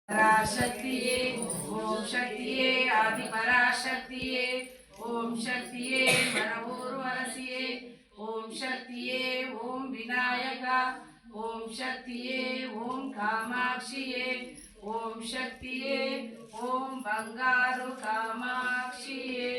पराशक्तिये ओम शक्तिये आदि पराशक्तिये ओम शक्तिये मनपूर्वरसिये ओम शक्तिये ओम विनायका ओम शक्तिये ओम कामाक्षिये ओम शक्तिये ओम बंगारु कामाक्षिये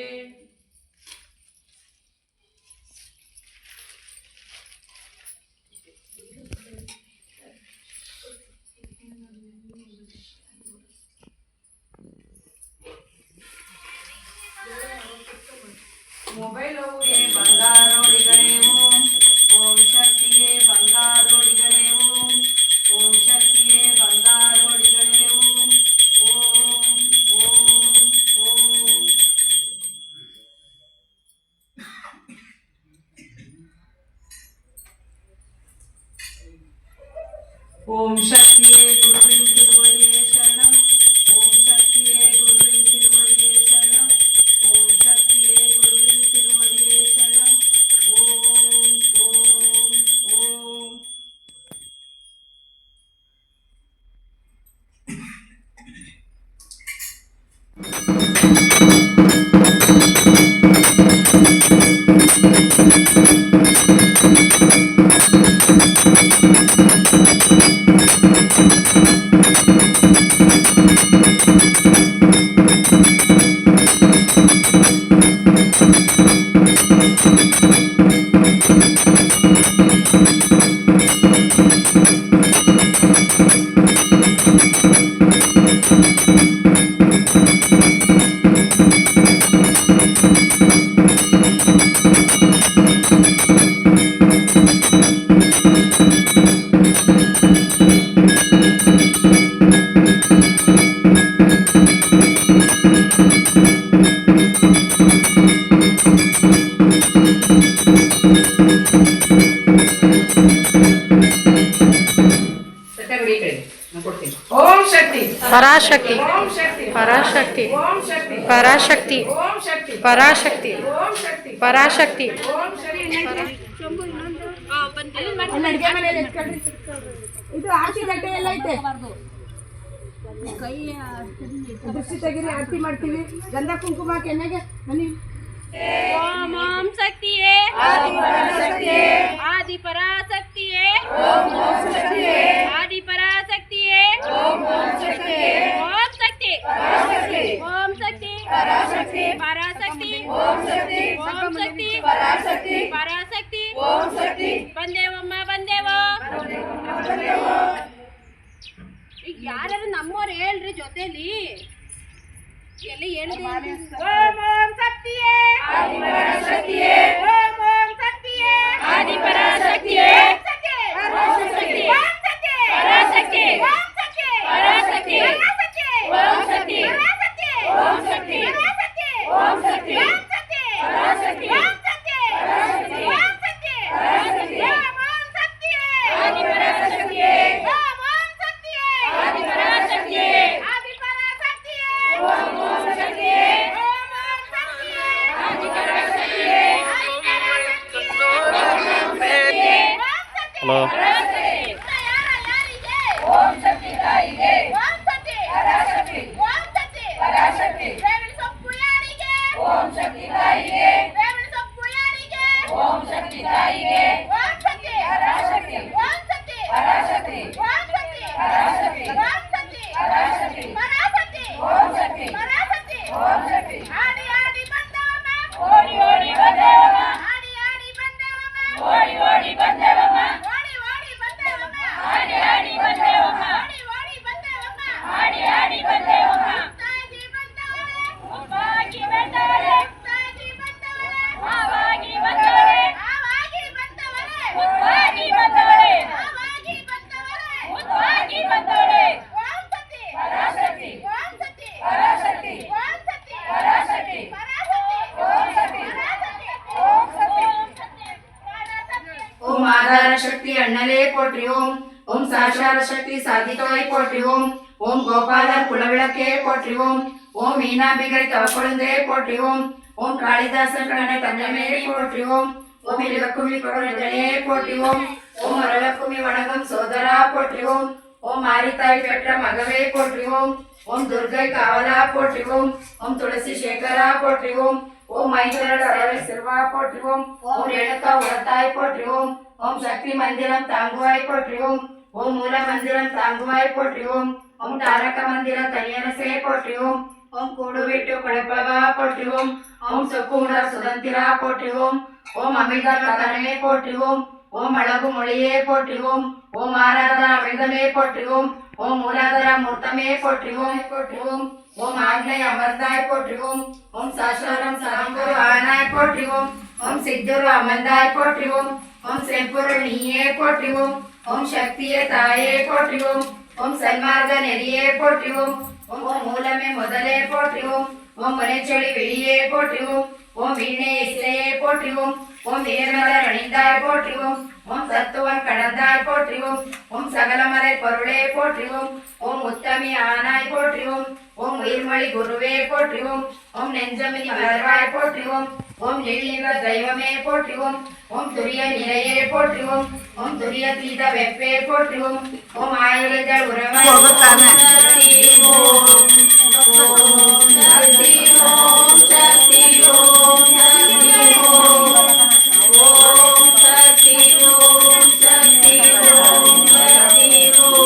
ಮೊಬೈಲ್ ಬಂಗಾರೋಡಿಗಳೇ ಓಂ ಓಂ ಶಕ್ತಿಯೇ ಬಂಗಾರೋಡಿಗಳೇ ಓಂ ಓಂ ಶಕ್ತಿಯೇ ಬಂಗಾರೋಡಿಗಳೇ ಓಂ ಓಂ ಓಂ ಓಂ ಶಕ್ತಿಯೇ ಗುರುವಿನ ತಿರುವಡಿಯೇ ಶರಣಂ ಓಂ ಶಕ್ತಿಯೇ ಗುರುವಿನ ತಿರುವಡಿಯೇ ಶರಣಂ ಓಂ ಶಕ್ತಿಯೇ ಗುರುವಿನ ತಿರುವಡಿಯೇ ಶರಣಂ ಓಂ ಓಂ ಓಂ ओम शक्ति पराशक्ति ओम शक्ति पराशक्ति ओम शक्ति पराशक्ति ओम शक्ति पराशक्ति ओम शक्ति पराशक्ति ओम शक्ति ಇದು ಆರತಿ ಗಂಟೆ ಎಲ್ಲ ಐತೆ ಕೈ ದೃಷ್ಟಿ ತೆಗಿರಿ ಆರತಿ ಮಾಡ್ತೀವಿ ಗಂಧ ಕುಂಕುಮ ಕೆನ್ನೆಗೆ ಬನ್ನಿ ಓಂ ಓಂ ಶಕ್ತಿಯೇ ಆದಿ ಪರಾಶಕ್ತಿಯೇ ಆದಿ ಪರಾಶಕ್ತಿಯೇ ಓಂ ಶಕ್ತಿ ಓಂ ಶಕ್ತಿ ಪರಾಶಕ್ತಿ ಓಂ ಶಕ್ತಿ ಪರಾಶಕ್ತಿ ಓಂ ಶಕ್ತಿ ಬಂದೇವಮ್ಮ ಬಂದೇವೋ ಈಗ ಯಾರು ನಮ್ಮವ್ರು ಹೇಳ್ರಿ ಜೊತೆಲಿ ಎಲ್ಲಿ ಹೇಳಿದೆ ಓಂ ಓಂ ಶಕ್ತಿಯೇ ಆದಿ ಪರಾಶಕ್ತಿಯೇ ಓಂ ಓಂ ಶಕ್ತಿಯೇ ಆದಿ ಪರಾಶಕ್ತಿಯೇ ಪರಾಶಕ್ತಿ ಪರಾಶಕ್ತಿ ಪರಾಶಕ್ತಿ ಓಂ ಶಕ್ತಿ ಓಂ ಶಕ್ತಿ ಓಂ ಶಕ್ತಿ ಪರಾಶಕ್ತಿ ಆದಿ ಪರಾಶಕ್ತಿಯೇ ಓಂ ಓಂ ಶಕ್ತಿಯೇ ಆದಿ ಪರಾಶಕ್ತಿಯೇ ಆದಿ ಪರಾಶಕ್ತಿಯೇ ಓಂ ಓಂ ಶಕ್ತಿಯೇ ಓಂ ಓಂ ಶಕ್ತಿಯೇ ಆದಿ ಪರಾಶಕ್ತಿಯೇ ಹಲೋ ಓಂ ಶಕ್ತಿ ತಾಯಿಗೆ ಓಂ ಶಕ್ತಿ ಪರಾಶಕ್ತಿ ಓಂ ಶಕ್ತಿ ಪರಾಶಕ್ತಿ ಬೇವಿನ ಸೊಪ್ಪು ಯಾರಿಗೆ ಓಂ ಶಕ್ತಿ ತಾಯಿಗೆ ಬೇವಿನ ಸೊಪ್ಪು ಯಾರಿಗೆ ಓಂ ಶಕ್ತಿ ತಾಯಿಗೆ ಓಂ ಶಕ್ತಿ ಪರಾಶಕ್ತಿ ಓಂ ಶಕ್ತಿ ಪರಾಶಕ್ತಿ ಓಂ ಶಕ್ತಿ ಪರಾಶಕ್ತಿ ಓಂ ಶಕ್ತಿ ಪರಾಶಕ್ತಿ ಪರಾಶಕ್ತಿ ಓಂ ಶಕ್ತಿ ಪರಾಶಕ್ತಿ ಓಂ ಶಕ್ತಿ ಆಡಿ ಆಡಿ ಬಂದವಮ್ಮ ಓಡಿ ಓಡಿ ಬಂದವಮ್ಮ ಆಡಿ ಆಡಿ ಬಂದವಮ್ಮ ಓಡಿ ಓಡಿ ಬಂದವಮ್ಮ ಓಡಿ ಓಡಿ ಬಂದವಮ್ಮ ಆಡಿ ಆಡಿ ಬಂದವಮ್ಮ ಓಡಿ ಓಡಿ ಬಂದವಮ್ಮ ಆಡಿ ಆಡಿ ಬಂದವಮ್ಮ ತಾಯಿ ಬಂದವಳೆ ಒಬ್ಬಾಗಿ ಬಂದವಳೆ ತಾಯಿ ಬಂದವಳೆ ಆವಾಗಿ ಬಂದವಳೆ ಆವಾಗಿ ಬಂದವಳೆ ಒಬ್ಬಾಗಿ ಬಂದವಳೆ ಆವಾಗಿ ಬಂದವಳೆ ಒಬ್ಬಾಗಿ ಬಂದವಳೆ ಓಂ ಶಕ್ತಿ ಪರಾಶಕ್ತಿ ಓಂ ಶಕ್ತಿ ಪರಾಶಕ್ತಿ ಓಂ ಶಕ್ತಿ ಪರಾಶಕ್ತಿ ಪರಾಶಕ್ತಿ ಓಂ ಶಕ್ತಿ ಪರಾಶಕ್ತಿ ಓಂ ಶಕ್ತಿ ಪರಾಶಕ್ತಿ ओम आधार शक्ति अण्णले पोट्री ओम ओम साक्षार शक्ति साधिकवाई पोट्री ओम गोपाल कुलविळके पोट्री ओम मीना बिगड़ी तवकुळंदे पोट्री ओम कालिदास कणे तन्ने मेरी पोट्री ओम इलवक्कुमी कोडने पोट्री ओम अरवक्कुमी वणगम सोदरा पोट्री ஓம் மாரித்தாய் பெற்ற மகவே போற்றுவோம். ஓம் துர்கை காவலா போற்றுவோம். ஓம் துளசி சேகரா போற்றுவோம். ஓம் மைந்தரல் அறவை செல்வா போற்றுவோம். ஓம் ரேணுகா உரத்தாய் போற்றுவோம். ஓம் சக்தி மந்திரம் தாங்குவாய் போற்றுவோம். ஓம் மூல மந்திரம் தாங்குவாய் போற்றுவோம். ஓம் தாரக மந்திரம் தனியரசே போற்றுவோம். ஓம் கூடு வீட்டு குழைப்பவா போற்றுவோம். ஓம் சொக்குமுட சுதந்திரா போற்றுவோம். ஓம் அமிர்த கதனே போற்றுவோம். ஓம் அழகு மொழியே போற்றுவோம். ஓம் ஆராதனா அமிர்தமே போற்றுவோம். ஓம் மூலாதார மூர்த்தமே போற்றுவோம் போற்றுவோம். ஓம் ஆக்னை அமர்ந்தாய் போற்றுவோம். ஓம் சாஸ்வரம் சரங்குரு ஆனாய் போற்றுவோம். ஓம் சித்துரு அமர்ந்தாய் போற்றுவோம். ஓம் செம்பொருள் நீயே போற்றுவோம். ஓம் சக்தியே தாயே போற்றுவோம். ஓம் சன்மார்க்க நெறியே போற்றுவோம். ஓம் மூலமே முதலே போற்றுவோம். ஓம் முனைச்சொலி வெளியே போற்றுவோம். ஓம் வீணே இசையே போற்றுவோம். ஓம் நீர்மலர் அணிந்தாய் போற்றுவோம். ஓம் சத்துவம் கடந்தாய் போற்றுவோம். ஓம் சகலமலை பொருளே போற்றுவோம். ஓம் உத்தமி ஆனாய் போற்றுவோம். ஓம் உயிர்மொழி குருவே போற்றுவோம். ஓம் நெஞ்சமினி மலர்வாய் போற்றுவோம். ஓம் நெல்லிவ தெய்வமே போற்றுவோம். ஓம் துரிய நிலையே போற்றுவோம். ஓம் துரிய தீத வெப்பே போற்றுவோம். ஓம் ஆயுதங்கள் உறவாய் சக்தி ஓம் ஓம் சக்தி ஓம் சக்தி ஓம் சக்தி ஓம் ஓம் சக்தி ஓம் சக்தி ஓம் சக்தி ஓம்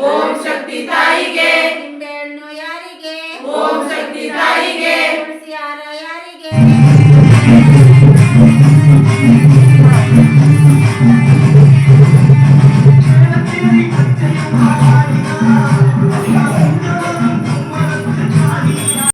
ಓಂ ಶಕ್ತಿ ತಾಯಿಗೆ